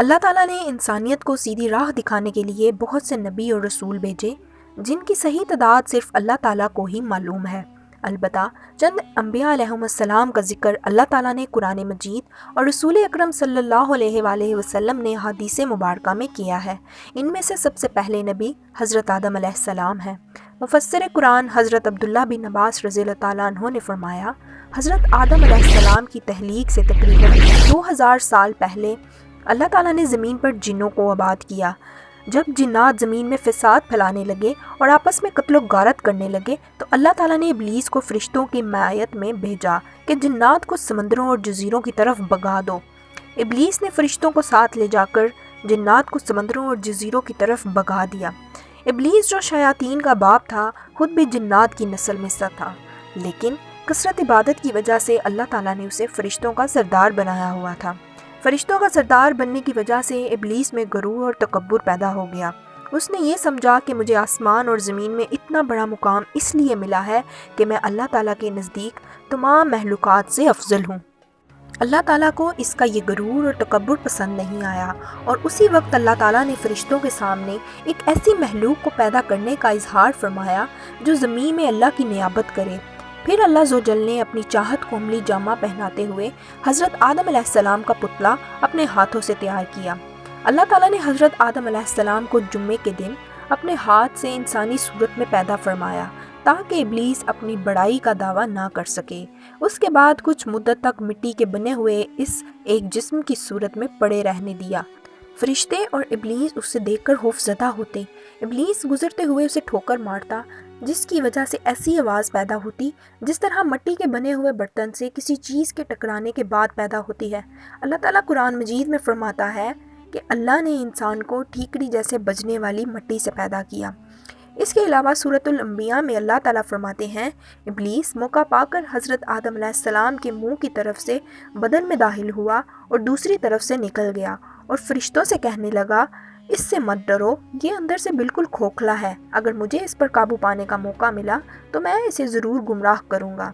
اللہ تعالیٰ نے انسانیت کو سیدھی راہ دکھانے کے لیے بہت سے نبی اور رسول بھیجے، جن کی صحیح تعداد صرف اللہ تعالیٰ کو ہی معلوم ہے۔ البتہ چند انبیاء علیہم السلام کا ذکر اللہ تعالیٰ نے قرآن مجید اور رسول اکرم صلی اللہ علیہ وآلہ وسلم نے حدیث مبارکہ میں کیا ہے۔ ان میں سے سب سے پہلے نبی حضرت آدم علیہ السلام ہیں۔ مفسر قرآن حضرت عبداللہ بن عباس رضی اللہ تعالیٰ عنہ نے فرمایا، حضرت آدم علیہ السلام کی تخلیق سے تقریباً 2000 سال پہلے اللہ تعالیٰ نے زمین پر جنوں کو آباد کیا۔ جب جنات زمین میں فساد پھیلانے لگے اور آپس میں قتل و غارت کرنے لگے تو اللہ تعالیٰ نے ابلیس کو فرشتوں کی معیت میں بھیجا کہ جنات کو سمندروں اور جزیروں کی طرف بھگا دو۔ ابلیس نے فرشتوں کو ساتھ لے جا کر جنات کو سمندروں اور جزیروں کی طرف بھگا دیا۔ ابلیس جو شیاطین کا باپ تھا خود بھی جنات کی نسل میں سے تھا، لیکن کثرت عبادت کی وجہ سے اللہ تعالیٰ نے اسے فرشتوں کا سردار بنایا ہوا تھا۔ فرشتوں کا سردار بننے کی وجہ سے ابلیس میں غرور اور تکبر پیدا ہو گیا۔ اس نے یہ سمجھا کہ مجھے آسمان اور زمین میں اتنا بڑا مقام اس لیے ملا ہے کہ میں اللہ تعالیٰ کے نزدیک تمام مخلوقات سے افضل ہوں۔ اللہ تعالیٰ کو اس کا یہ غرور اور تکبر پسند نہیں آیا، اور اسی وقت اللہ تعالیٰ نے فرشتوں کے سامنے ایک ایسی مخلوق کو پیدا کرنے کا اظہار فرمایا جو زمین میں اللہ کی نیابت کرے۔ پھر اللہ عزوجل نے اپنی چاہت کو عملی جامہ پہناتے ہوئے حضرت آدم علیہ السلام کا پتلا اپنے ہاتھوں سے تیار کیا۔ اللہ تعالیٰ نے حضرت آدم علیہ السلام کو جمعے کے دن اپنے ہاتھ سے انسانی صورت میں پیدا فرمایا تاکہ ابلیس اپنی بڑائی کا دعویٰ نہ کر سکے۔ اس کے بعد کچھ مدت تک مٹی کے بنے ہوئے اس ایک جسم کی صورت میں پڑے رہنے دیا۔ فرشتے اور ابلیس اسے دیکھ کر خوفزدہ ہوتے۔ ابلیس گزرتے ہوئے اسے ٹھوکر مارتا، جس کی وجہ سے ایسی آواز پیدا ہوتی جس طرح مٹی کے بنے ہوئے برتن سے کسی چیز کے ٹکرانے کے بعد پیدا ہوتی ہے۔ اللہ تعالیٰ قرآن مجید میں فرماتا ہے کہ اللہ نے انسان کو ٹھیکری جیسے بجنے والی مٹی سے پیدا کیا۔ اس کے علاوہ سورۃ الانبیاء میں اللہ تعالیٰ فرماتے ہیں، ابلیس موقع پا کر حضرت آدم علیہ السلام کے منہ کی طرف سے بدن میں داخل ہوا اور دوسری طرف سے نکل گیا اور فرشتوں سے کہنے لگا، اس سے مت ڈرو، یہ اندر سے بالکل کھوکھلا ہے، اگر مجھے اس پر قابو پانے کا موقع ملا تو میں اسے ضرور گمراہ کروں گا۔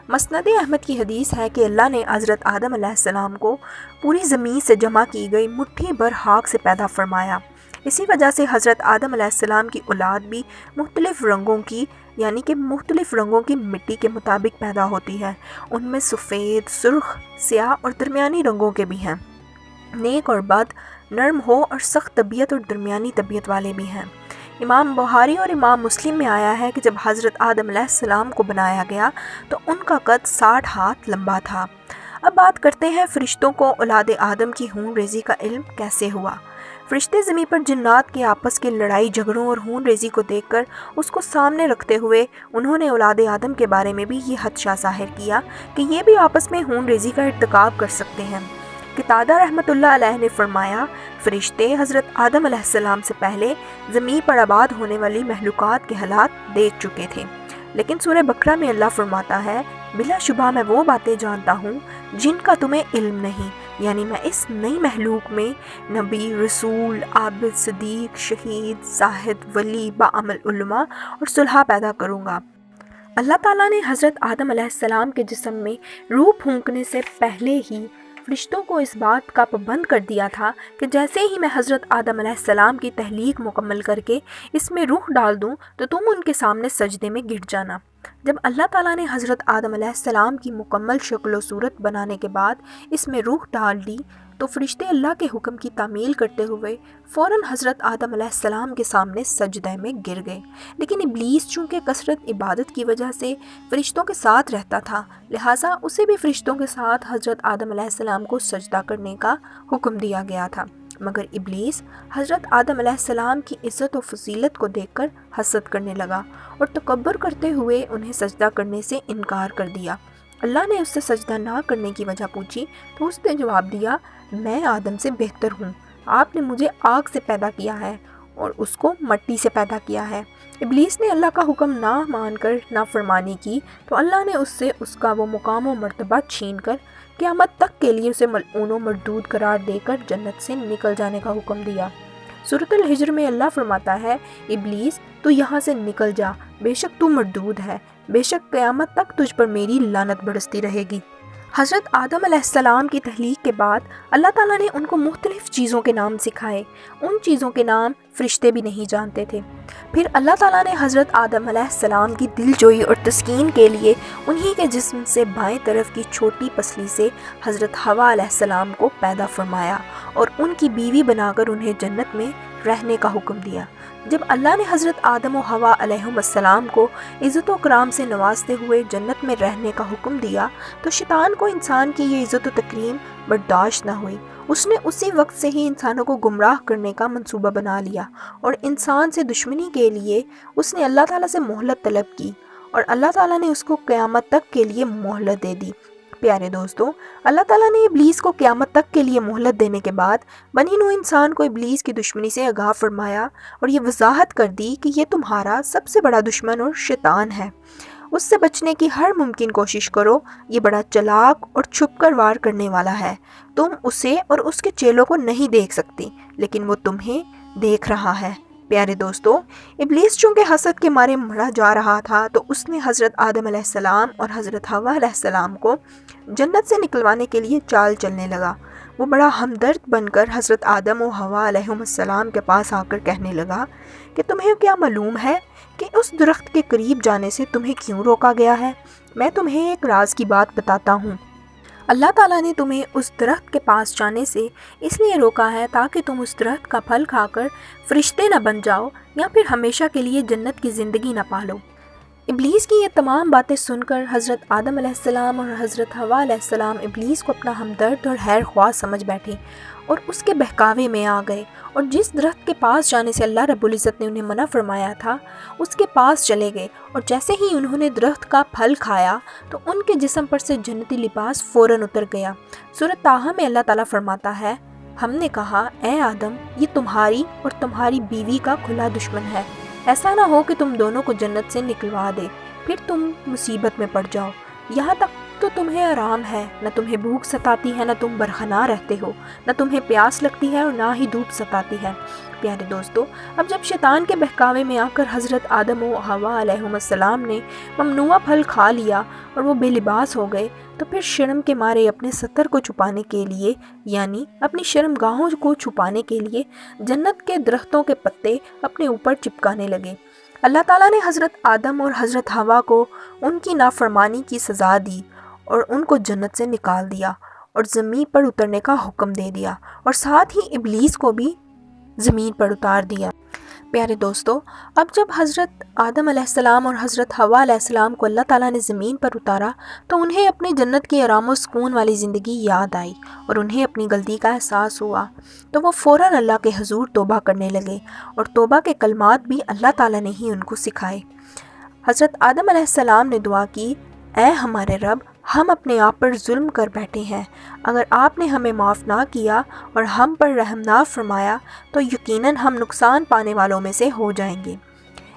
مسند احمد کی حدیث ہے کہ اللہ نے حضرت آدم علیہ السلام کو پوری زمین سے جمع کی گئی مٹھی بھر خاک سے پیدا فرمایا۔ اسی وجہ سے حضرت آدم علیہ السلام کی اولاد بھی مختلف رنگوں کی یعنی کہ مختلف رنگوں کی مٹی کے مطابق پیدا ہوتی ہے۔ ان میں سفید، سرخ، سیاہ اور درمیانی رنگوں کے بھی ہیں۔ نیک اور بد، نرم ہو اور سخت طبیعت اور درمیانی طبیعت والے بھی ہیں۔ امام بخاری اور امام مسلم میں آیا ہے کہ جب حضرت آدم علیہ السلام کو بنایا گیا تو ان کا قد 60 ہاتھ لمبا تھا۔ اب بات کرتے ہیں فرشتوں کو اولاد آدم کی خون ریزی کا علم کیسے ہوا۔ فرشتے زمین پر جنات کے آپس کے لڑائی جھگڑوں اور خون ریزی کو دیکھ کر اس کو سامنے رکھتے ہوئے انہوں نے اولاد آدم کے بارے میں بھی یہ خدشہ ظاہر کیا کہ یہ بھی آپس میں خون ریزی کا ارتکاب کر سکتے ہیں۔ قتادہ رحمۃ اللہ علیہ نے فرمایا، فرشتے حضرت آدم علیہ السلام سے پہلے زمین پر آباد ہونے والی مخلوقات کے حالات دیکھ چکے تھے، لیکن سورہ بقرہ میں اللہ فرماتا ہے، بلا شبہ میں وہ باتیں جانتا ہوں جن کا تمہیں علم نہیں، یعنی میں اس نئی مخلوق میں نبی، رسول، عابد، صدیق، شہید، زاہد، ولی، باعمل علماء اور صلحاء پیدا کروں گا۔ اللہ تعالیٰ نے حضرت آدم علیہ السلام کے جسم میں روح پھونکنے سے پہلے ہی فرشتوں کو اس بات کا پابند کر دیا تھا کہ جیسے ہی میں حضرت آدم علیہ السلام کی تخلیق مکمل کر کے اس میں روح ڈال دوں تو تم ان کے سامنے سجدے میں گر جانا۔ جب اللہ تعالیٰ نے حضرت آدم علیہ السلام کی مکمل شکل و صورت بنانے کے بعد اس میں روح ڈال دی تو فرشتے اللہ کے حکم کی تعمیل کرتے ہوئے فوراً حضرت آدم علیہ السلام کے سامنے سجدہ میں گر گئے، لیکن ابلیس چونکہ کثرت عبادت کی وجہ سے فرشتوں کے ساتھ رہتا تھا، لہٰذا اسے بھی فرشتوں کے ساتھ حضرت آدم علیہ السلام کو سجدہ کرنے کا حکم دیا گیا تھا، مگر ابلیس حضرت آدم علیہ السلام کی عزت و فضیلت کو دیکھ کر حسد کرنے لگا اور تکبر کرتے ہوئے انہیں سجدہ کرنے سے انکار کر دیا۔ اللہ نے اس سے سجدہ نہ کرنے کی وجہ پوچھی تو اس نے جواب دیا، میں آدم سے بہتر ہوں، آپ نے مجھے آگ سے پیدا کیا ہے اور اس کو مٹی سے پیدا کیا ہے۔ ابلیس نے اللہ کا حکم نہ مان کر نافرمانی کی تو اللہ نے اس سے اس کا وہ مقام و مرتبہ چھین کر قیامت تک کے لیے اسے ملعون و مردود قرار دے کر جنت سے نکل جانے کا حکم دیا۔ سورۃ الحجر میں اللہ فرماتا ہے، ابلیس تو یہاں سے نکل جا، بے شک تو مردود ہے، بے شک قیامت تک تجھ پر میری لعنت برستی رہے گی۔ حضرت آدم علیہ السلام کی تخلیق کے بعد اللہ تعالیٰ نے ان کو مختلف چیزوں کے نام سکھائے۔ ان چیزوں کے نام فرشتے بھی نہیں جانتے تھے۔ پھر اللہ تعالیٰ نے حضرت آدم علیہ السلام کی دل جوئی اور تسکین کے لیے انہی کے جسم سے بائیں طرف کی چھوٹی پسلی سے حضرت حوا علیہ السلام کو پیدا فرمایا اور ان کی بیوی بنا کر انہیں جنت میں رہنے کا حکم دیا۔ جب اللہ نے حضرت آدم و حوا علیہم السلام کو عزت و کرام سے نوازتے ہوئے جنت میں رہنے کا حکم دیا تو شیطان کو انسان کی یہ عزت و تکریم برداشت نہ ہوئی۔ اس نے اسی وقت سے ہی انسانوں کو گمراہ کرنے کا منصوبہ بنا لیا اور انسان سے دشمنی کے لیے اس نے اللہ تعالیٰ سے مہلت طلب کی اور اللہ تعالیٰ نے اس کو قیامت تک کے لیے مہلت دے دی۔ پیارے دوستو، اللہ تعالیٰ نے ابلیس کو قیامت تک کے لیے مہلت دینے کے بعد بنی نوع انسان کو ابلیس کی دشمنی سے آگاہ فرمایا اور یہ وضاحت کر دی کہ یہ تمہارا سب سے بڑا دشمن اور شیطان ہے۔ اس سے بچنے کی ہر ممکن کوشش کرو، یہ بڑا چلاک اور چھپ کر وار کرنے والا ہے۔ تم اسے اور اس کے چیلوں کو نہیں دیکھ سکتی، لیکن وہ تمہیں دیکھ رہا ہے۔ پیارے دوستو، ابلیس چونکہ حسد کے مارے مرا جا رہا تھا تو اس نے حضرت آدم علیہ السلام اور حضرت حوا علیہ السلام کو جنت سے نکلوانے کے لیے چال چلنے لگا۔ وہ بڑا ہمدرد بن کر حضرت آدم و حوا علیہم السلام کے پاس آ کر کہنے لگا کہ تمہیں کیا معلوم ہے کہ اس درخت کے قریب جانے سے تمہیں کیوں روکا گیا ہے؟ میں تمہیں ایک راز کی بات بتاتا ہوں۔ اللہ تعالیٰ نے تمہیں اس درخت کے پاس جانے سے اس لیے روکا ہے تاکہ تم اس درخت کا پھل کھا کر فرشتے نہ بن جاؤ یا پھر ہمیشہ کے لیے جنت کی زندگی نہ پالو۔ ابلیس کی یہ تمام باتیں سن کر حضرت آدم علیہ السلام اور حضرت حوا علیہ السلام ابلیس کو اپنا ہمدرد اور خیر خواہ سمجھ بیٹھے اور اس کے بہکاوے میں آ گئے اور جس درخت کے پاس جانے سے اللہ رب العزت نے انہیں منع فرمایا تھا اس کے پاس چلے گئے، اور جیسے ہی انہوں نے درخت کا پھل کھایا تو ان کے جسم پر سے جنتی لباس فوراً اتر گیا۔ سورۃ طٰہٰ میں اللہ تعالیٰ فرماتا ہے، ہم نے کہا اے آدم، یہ تمہاری اور تمہاری بیوی کا کھلا دشمن ہے، ایسا نہ ہو کہ تم دونوں کو جنت سے نکلوا دے، پھر تم مصیبت میں پڑ جاؤ۔ یہاں تک تو تمہیں آرام ہے، نہ تمہیں بھوک ستاتی ہے، نہ تم برہنہ رہتے ہو، نہ تمہیں پیاس لگتی ہے اور نہ ہی دھوپ ستاتی ہے۔ پیارے دوستو، اب جب شیطان کے بہکاوے میں آ کر حضرت آدم و حوا علیہم السلام نے ممنوعہ پھل کھا لیا اور وہ بے لباس ہو گئے تو پھر شرم کے مارے اپنے ستر کو چھپانے کے لیے، یعنی اپنی شرم گاہوں کو چھپانے کے لیے جنت کے درختوں کے پتے اپنے اوپر چپکانے لگے۔ اللہ تعالیٰ نے حضرت آدم اور حضرت حوا کو ان کی نافرمانی کی سزا دی اور ان کو جنت سے نکال دیا اور زمین پر اترنے کا حکم دے دیا، اور ساتھ ہی ابلیس کو بھی زمین پر اتار دیا۔ پیارے دوستو، اب جب حضرت آدم علیہ السلام اور حضرت حوا علیہ السلام کو اللہ تعالیٰ نے زمین پر اتارا تو انہیں اپنی جنت کی آرام و سکون والی زندگی یاد آئی اور انہیں اپنی غلطی کا احساس ہوا، تو وہ فوراً اللہ کے حضور توبہ کرنے لگے، اور توبہ کے کلمات بھی اللہ تعالیٰ نے ہی ان کو سکھائے۔ حضرت آدم علیہ السلام نے دعا کی، اے ہمارے رب، ہم اپنے آپ پر ظلم کر بیٹھے ہیں، اگر آپ نے ہمیں معاف نہ کیا اور ہم پر رحم نہ فرمایا تو یقیناً ہم نقصان پانے والوں میں سے ہو جائیں گے۔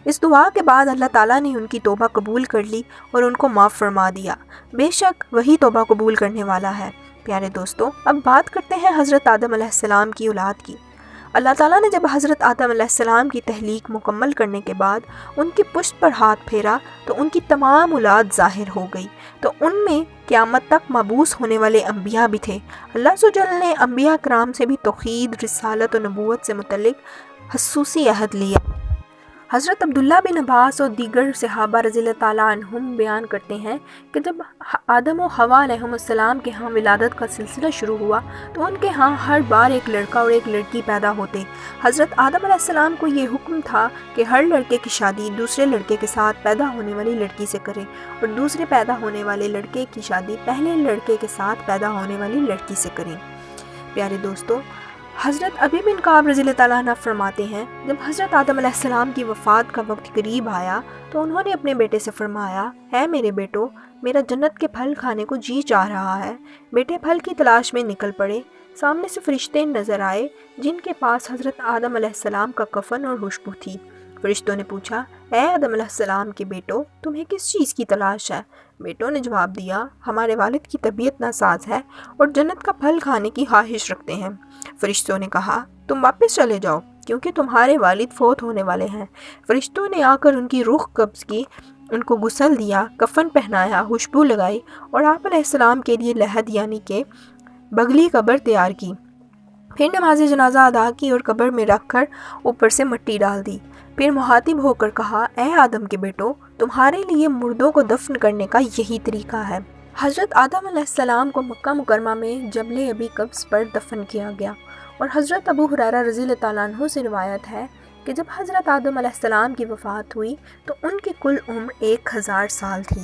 اس دعا کے بعد اللہ تعالیٰ نے ان کی توبہ قبول کر لی اور ان کو معاف فرما دیا، بے شک وہی توبہ قبول کرنے والا ہے۔ پیارے دوستو، اب بات کرتے ہیں حضرت آدم علیہ السلام کی اولاد کی۔ اللہ تعالیٰ نے جب حضرت آدم علیہ السلام کی تخلیق مکمل کرنے کے بعد ان کی پشت پر ہاتھ پھیرا تو ان کی تمام اولاد ظاہر ہو گئی، تو ان میں قیامت تک مبعوث ہونے والے انبیاء بھی تھے۔ اللہ عز و جل نے انبیاء کرام سے بھی توحید، رسالت و نبوت سے متعلق خصوصی عہد لیا۔ حضرت عبداللہ بن عباس اور دیگر صحابہ رضی اللہ تعالیٰ عنہم بیان کرتے ہیں کہ جب آدم و حوا علیہم السلام کے ہاں ولادت کا سلسلہ شروع ہوا تو ان کے ہاں ہر بار ایک لڑکا اور ایک لڑکی پیدا ہوتے۔ حضرت آدم علیہ السلام کو یہ حکم تھا کہ ہر لڑکے کی شادی دوسرے لڑکے کے ساتھ پیدا ہونے والی لڑکی سے کرے، اور دوسرے پیدا ہونے والے لڑکے کی شادی پہلے لڑکے کے ساتھ پیدا ہونے والی لڑکی سے کریں۔ پیارے دوستو، حضرت ابی بن کعب رضی اللہ تعالیٰ عنہ فرماتے ہیں، جب حضرت آدم علیہ السلام کی وفات کا وقت قریب آیا تو انہوں نے اپنے بیٹے سے فرمایا، اے میرے بیٹو، میرا جنت کے پھل کھانے کو جی چاہ رہا ہے۔ بیٹے پھل کی تلاش میں نکل پڑے۔ سامنے سے فرشتے نظر آئے جن کے پاس حضرت آدم علیہ السلام کا کفن اور خوشبو تھی۔ فرشتوں نے پوچھا، اے آدم علیہ السلام کے بیٹو، تمہیں کس چیز کی تلاش ہے؟ بیٹوں نے جواب دیا، ہمارے والد کی طبیعت ناساز ہے اور جنت کا پھل کھانے کی خواہش رکھتے ہیں۔ فرشتوں نے کہا، تم واپس چلے جاؤ کیونکہ تمہارے والد فوت ہونے والے ہیں۔ فرشتوں نے آ کر ان کی روح قبض کی ان کو غسل دیا، کفن پہنایا، خوشبو لگائی اور آپ علیہ السلام کے لیے لحد یعنی کہ بگلی قبر تیار کی۔ پھر نماز جنازہ ادا کی اور قبر میں رکھ کر اوپر سے مٹی ڈال دی۔ پھر مخاطب ہو کر کہا، اے آدم کے بیٹو، تمہارے لیے مردوں کو دفن کرنے کا یہی طریقہ ہے۔ حضرت آدم علیہ السلام کو مکہ مکرمہ میں جبل ابی قبس پر دفن کیا گیا، اور حضرت ابو ہریرہ رضی اللہ تعالیٰ عنہ سے روایت ہے کہ جب حضرت آدم علیہ السلام کی وفات ہوئی تو ان کی کل عمر 1000 سال تھی۔